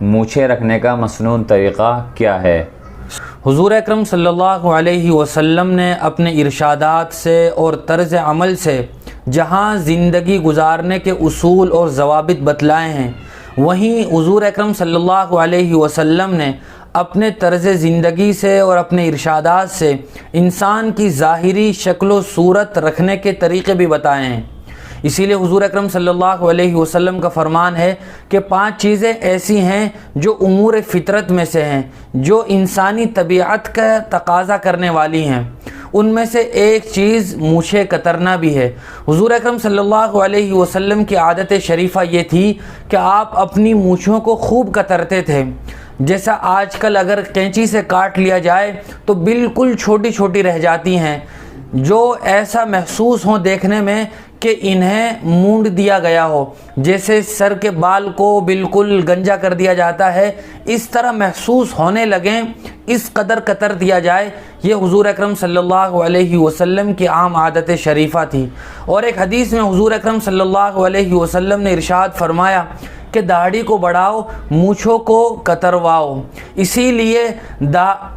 مونچھیں رکھنے کا مصنون طریقہ کیا ہے؟ حضور اکرم صلی اللہ علیہ وسلم نے اپنے ارشادات سے اور طرز عمل سے جہاں زندگی گزارنے کے اصول اور ضوابط بتلائے ہیں، وہیں حضور اکرم صلی اللہ علیہ وسلم نے اپنے طرز زندگی سے اور اپنے ارشادات سے انسان کی ظاہری شکل و صورت رکھنے کے طریقے بھی بتائے ہیں۔ اسی لیے حضور اکرم صلی اللہ علیہ وسلم کا فرمان ہے کہ 5 چیزیں ایسی ہیں جو امور فطرت میں سے ہیں، جو انسانی طبیعت کا تقاضا کرنے والی ہیں۔ ان میں سے ایک چیز مونچھیں کترنا بھی ہے۔ حضور اکرم صلی اللہ علیہ وسلم کی عادت شریفہ یہ تھی کہ آپ اپنی مونچھوں کو خوب کترتے تھے۔ جیسا آج کل اگر قینچی سے کاٹ لیا جائے تو بالکل چھوٹی چھوٹی رہ جاتی ہیں، جو ایسا محسوس ہو دیکھنے میں کہ انہیں مونڈ دیا گیا ہو، جیسے سر کے بال کو بالکل گنجا کر دیا جاتا ہے، اس طرح محسوس ہونے لگیں، اس قدر کتر دیا جائے۔ یہ حضور اکرم صلی اللہ علیہ وسلم کی عام عادت شریفہ تھی۔ اور ایک حدیث میں حضور اکرم صلی اللہ علیہ وسلم نے ارشاد فرمایا کہ داڑھی کو بڑھاؤ، مونچھوں کو کترواؤ۔ اسی لیے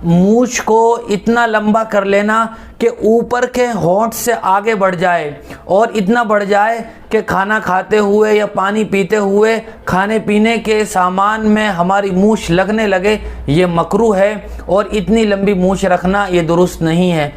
مونچھ کو اتنا لمبا کر لینا کہ اوپر کے ہونٹ سے آگے بڑھ جائے، اور اتنا بڑھ جائے کہ کھانا کھاتے ہوئے یا پانی پیتے ہوئے کھانے پینے کے سامان میں ہماری مونچھ لگنے لگے، یہ مکروہ ہے، اور اتنی لمبی مونچھ رکھنا یہ درست نہیں ہے۔